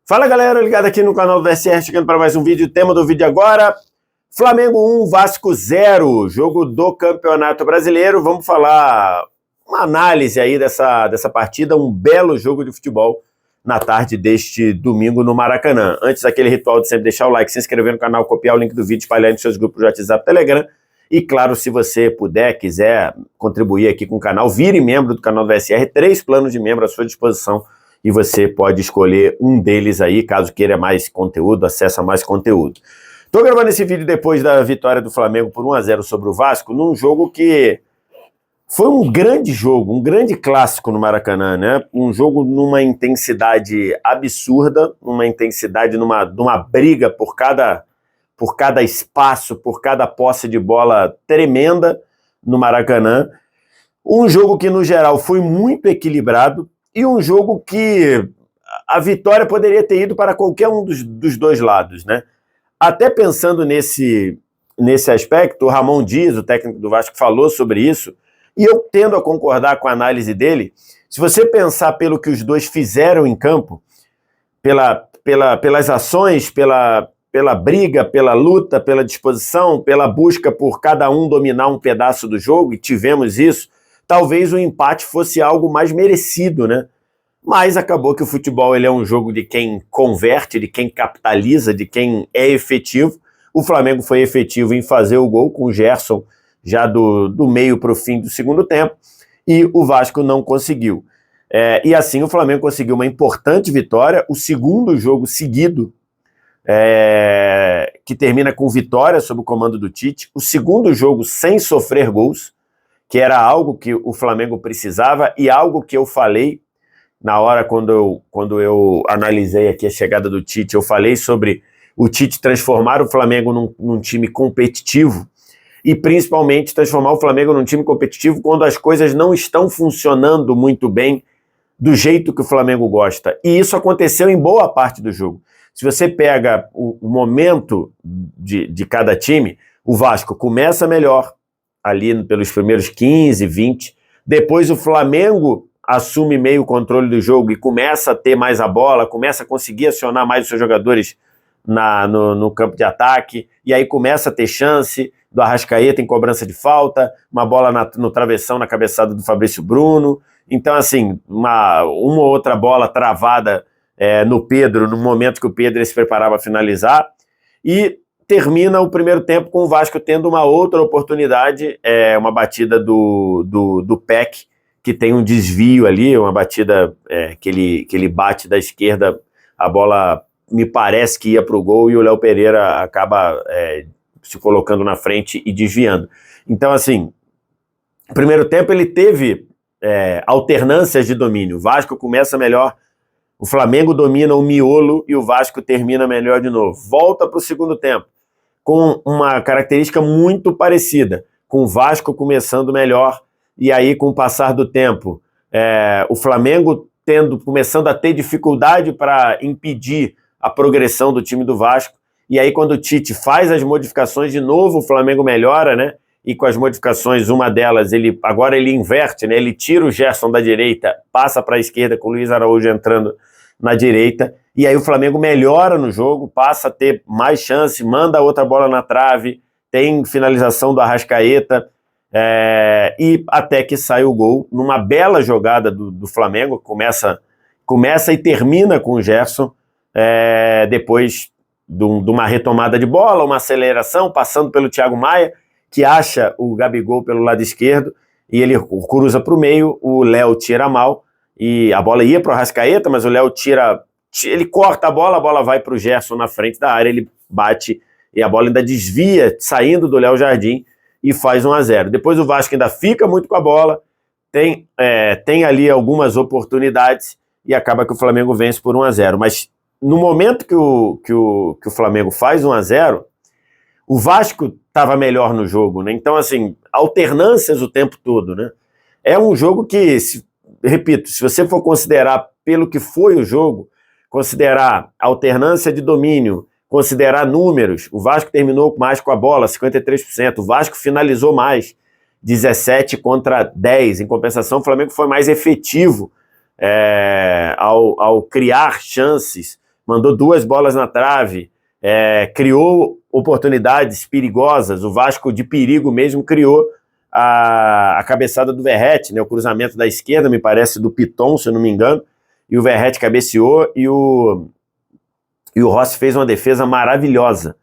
Fala galera, ligado aqui no canal do VSR, chegando para mais um vídeo. O tema do vídeo agora, Flamengo 1, Vasco 0, jogo do Campeonato Brasileiro. Vamos falar uma análise aí dessa partida, um belo jogo de futebol na tarde deste domingo no Maracanã. Antes daquele ritual de sempre deixar o like, se inscrever no canal, copiar o link do vídeo, espalhar nos seus grupos de WhatsApp, Telegram. E claro, se você puder, quiser contribuir aqui com o canal, vire membro do canal do VSR, 3 planos de membro à sua disposição. E você pode escolher um deles aí, caso queira mais conteúdo, acessa mais conteúdo. Estou gravando esse vídeo depois da vitória do Flamengo por 1-0 sobre o Vasco, num jogo que foi um grande jogo, um grande clássico no Maracanã, né? Um jogo numa intensidade absurda, numa intensidade, numa briga por cada espaço, por cada posse de bola tremenda no Maracanã. Um jogo que, no geral, foi muito equilibrado, e um jogo que a vitória poderia ter ido para qualquer um dos dois lados, né? Até pensando nesse aspecto, o Ramon Dias, o técnico do Vasco, falou sobre isso, e eu tendo a concordar com a análise dele. Se você pensar pelo que os dois fizeram em campo, pelas ações, pela briga, pela luta, pela disposição, pela busca por cada um dominar um pedaço do jogo, e tivemos isso, talvez o empate fosse algo mais merecido, né? Mas acabou que o futebol ele é um jogo de quem converte, de quem capitaliza, de quem é efetivo. O Flamengo foi efetivo em fazer o gol com o Gerson já do meio para o fim do segundo tempo, e o Vasco não conseguiu. E assim o Flamengo conseguiu uma importante vitória, o segundo jogo seguido, que termina com vitória sob o comando do Tite, o segundo jogo sem sofrer gols, que era algo que o Flamengo precisava e algo que eu falei na hora quando eu analisei aqui a chegada do Tite. Eu falei sobre o Tite transformar o Flamengo num time competitivo e principalmente transformar o Flamengo num time competitivo quando as coisas não estão funcionando muito bem do jeito que o Flamengo gosta. E isso aconteceu em boa parte do jogo. Se você pega o momento de cada time, o Vasco começa melhor, ali pelos primeiros 15, 20, depois o Flamengo assume meio o controle do jogo e começa a ter mais a bola, começa a conseguir acionar mais os seus jogadores no campo de ataque, e aí começa a ter chance do Arrascaeta em cobrança de falta, uma bola no travessão na cabeçada do Fabrício Bruno. Então assim, uma ou outra bola travada no Pedro, no momento que o Pedro se preparava a finalizar, e termina o primeiro tempo com o Vasco tendo uma outra oportunidade, uma batida do Peck, que tem um desvio ali, uma batida que ele bate da esquerda, a bola me parece que ia para o gol e o Léo Pereira acaba se colocando na frente e desviando. Então assim, no primeiro tempo ele teve alternâncias de domínio. O Vasco começa melhor, o Flamengo domina o miolo e o Vasco termina melhor de novo. Volta para o segundo tempo, com uma característica muito parecida, com o Vasco começando melhor, e aí com o passar do tempo, o Flamengo começando a ter dificuldade para impedir a progressão do time do Vasco, e aí quando o Tite faz as modificações de novo, o Flamengo melhora, né? E com as modificações, uma delas, agora ele inverte, né? Ele tira o Gerson da direita, passa para a esquerda com o Luiz Araújo entrando na direita, e aí o Flamengo melhora no jogo, passa a ter mais chance, manda outra bola na trave, tem finalização do Arrascaeta, e até que sai o gol, numa bela jogada do Flamengo, começa e termina com o Gerson, depois de uma retomada de bola, uma aceleração, passando pelo Thiago Maia, que acha o Gabigol pelo lado esquerdo, e ele cruza para o meio, o Léo tira mal, e a bola ia para o Arrascaeta, mas o Léo ele corta a bola vai para o Gerson na frente da área, ele bate, e a bola ainda desvia, saindo do Léo Jardim, e faz 1-0. Depois o Vasco ainda fica muito com a bola, tem ali algumas oportunidades, e acaba que o Flamengo vence por 1-0. Mas no momento que o Flamengo faz 1-0, o Vasco estava melhor no jogo, né? Então, assim, alternâncias o tempo todo, né? É um jogo que, repito, se você for considerar pelo que foi o jogo, considerar alternância de domínio, considerar números, o Vasco terminou mais com a bola, 53%, o Vasco finalizou mais, 17 contra 10, em compensação o Flamengo foi mais efetivo ao criar chances, mandou 2 bolas na trave, criou oportunidades perigosas, o Vasco de perigo mesmo criou a cabeçada do Verratti, né, o cruzamento da esquerda, me parece, do Piton, se eu não me engano, e o Verratti cabeceou, e o Rossi fez uma defesa maravilhosa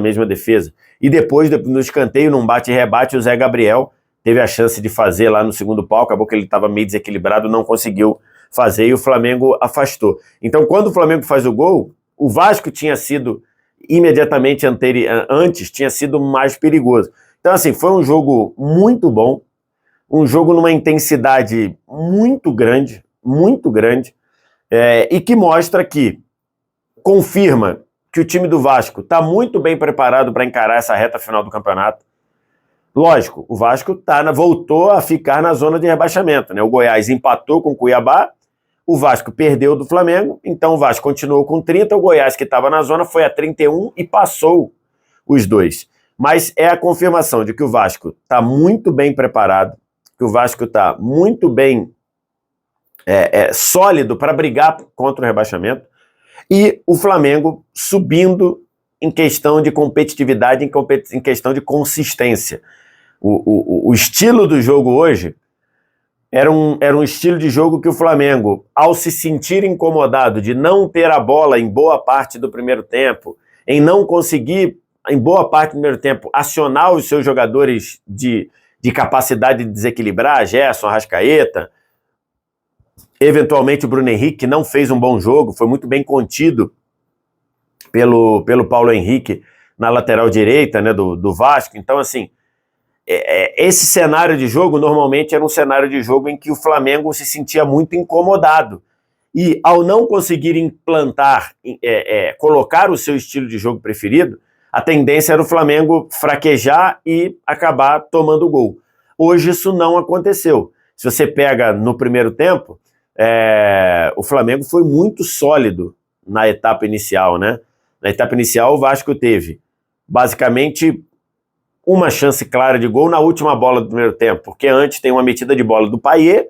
mesmo a defesa. E depois, no escanteio, num bate e rebate, o Zé Gabriel teve a chance de fazer lá no segundo pau, acabou que ele estava meio desequilibrado, não conseguiu fazer, e o Flamengo afastou. Então, quando o Flamengo faz o gol, o Vasco tinha sido imediatamente antes, tinha sido mais perigoso. Então, assim, foi um jogo muito bom, um jogo numa intensidade muito grande, e que mostra que confirma que o time do Vasco está muito bem preparado para encarar essa reta final do campeonato. Lógico, o Vasco voltou a ficar na zona de rebaixamento, né? O Goiás empatou com o Cuiabá, o Vasco perdeu do Flamengo, então o Vasco continuou com 30, o Goiás, que estava na zona, foi a 31 e passou os dois. Mas é a confirmação de que o Vasco está muito bem preparado, que o Vasco está muito bem sólido para brigar contra o rebaixamento, e o Flamengo subindo em questão de competitividade, em questão de consistência. O estilo do jogo hoje era um estilo de jogo que o Flamengo, ao se sentir incomodado de não ter a bola em boa parte do primeiro tempo, em não conseguir, em boa parte do primeiro tempo, acionar os seus jogadores de capacidade de desequilibrar, Gerson, Arrascaeta, eventualmente o Bruno Henrique, que não fez um bom jogo, foi muito bem contido pelo Paulo Henrique na lateral direita, né, do Vasco. Então, assim, esse cenário de jogo normalmente era um cenário de jogo em que o Flamengo se sentia muito incomodado. E ao não conseguir implantar, colocar o seu estilo de jogo preferido, a tendência era o Flamengo fraquejar e acabar tomando gol. Hoje isso não aconteceu. Se você pega no primeiro tempo, o Flamengo foi muito sólido na etapa inicial, né? Na etapa inicial, o Vasco teve basicamente uma chance clara de gol na última bola do primeiro tempo, porque antes tem uma metida de bola do Payet,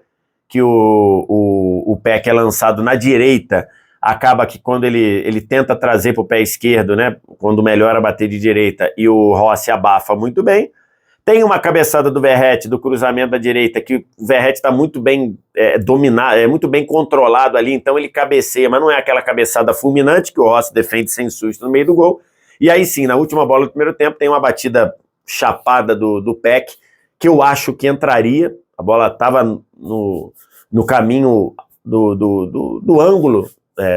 que o pé que é lançado na direita, acaba que quando ele tenta trazer para o pé esquerdo, né, quando melhora bater de direita, e o Rossi abafa muito bem. Tem uma cabeçada do Verratti, do cruzamento da direita, que o Verratti está muito bem dominado, muito bem controlado ali, então ele cabeceia, mas não é aquela cabeçada fulminante que o Rossi defende sem susto no meio do gol. E aí sim, na última bola do primeiro tempo, tem uma batida chapada do Peck, que eu acho que entraria. A bola estava no caminho do ângulo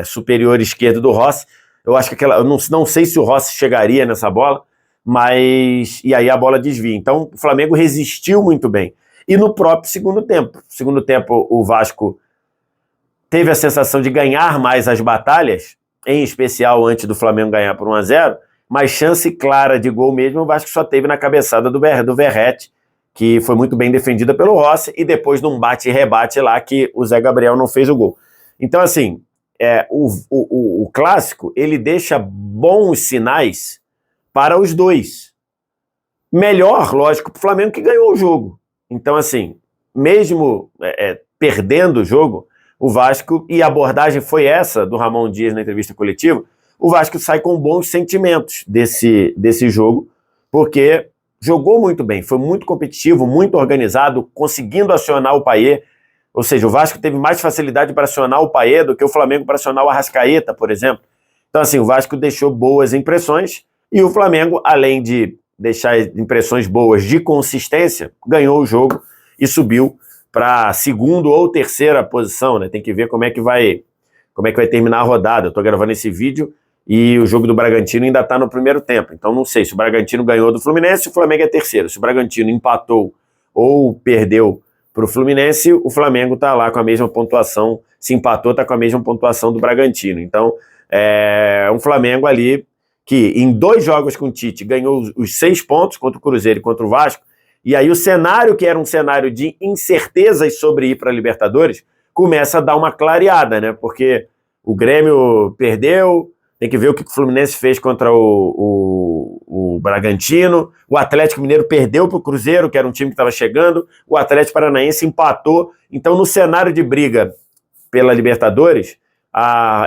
superior esquerdo do Rossi. Eu acho que eu não sei se o Rossi chegaria nessa bola, mas e aí a bola desvia. Então o Flamengo resistiu muito bem. E no próprio segundo tempo, o Vasco teve a sensação de ganhar mais as batalhas, em especial antes do Flamengo ganhar por 1-0, mas chance clara de gol mesmo o Vasco só teve na cabeçada do Verratti, que foi muito bem defendida pelo Rossi, e depois num bate e rebate lá que o Zé Gabriel não fez o gol. Então, assim, o clássico, ele deixa bons sinais para os dois. Melhor, lógico, para o Flamengo, que ganhou o jogo. Então, assim, mesmo perdendo o jogo, o Vasco, e a abordagem foi essa do Ramon Dias na entrevista coletiva, o Vasco sai com bons sentimentos desse jogo, porque jogou muito bem, foi muito competitivo, muito organizado, conseguindo acionar o Payet. Ou seja, o Vasco teve mais facilidade para acionar o Payet do que o Flamengo para acionar o Arrascaeta, por exemplo. Então, assim, o Vasco deixou boas impressões, e o Flamengo, além de deixar impressões boas de consistência, ganhou o jogo e subiu para a segunda ou terceira posição, né? Tem que ver como é que vai terminar a rodada. Eu estou gravando esse vídeo e o jogo do Bragantino ainda está no primeiro tempo. Então não sei se o Bragantino ganhou do Fluminense, o Flamengo é terceiro. Se o Bragantino empatou ou perdeu para o Fluminense, o Flamengo está lá com a mesma pontuação. Se empatou, está com a mesma pontuação do Bragantino. Então é um Flamengo ali que em 2 jogos com o Tite ganhou os 6 pontos contra o Cruzeiro e contra o Vasco. E aí o cenário, que era um cenário de incertezas sobre ir para a Libertadores, começa a dar uma clareada, né? Porque o Grêmio perdeu, tem que ver o que o Fluminense fez contra o Bragantino, o Atlético Mineiro perdeu para o Cruzeiro, que era um time que estava chegando, o Atlético Paranaense empatou. Então, no cenário de briga pela Libertadores,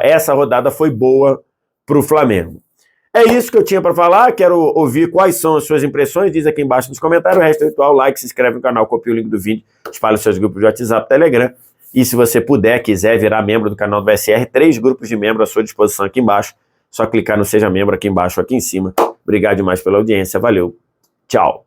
essa rodada foi boa para o Flamengo. É isso que eu tinha para falar, quero ouvir quais são as suas impressões, diz aqui embaixo nos comentários, o resto é ritual, like, se inscreve no canal, copia o link do vídeo, espalha os seus grupos de WhatsApp, Telegram, e se você puder, quiser virar membro do canal do VSR, 3 grupos de membros à sua disposição aqui embaixo, só clicar no Seja Membro aqui embaixo ou aqui em cima. Obrigado demais pela audiência, valeu, tchau.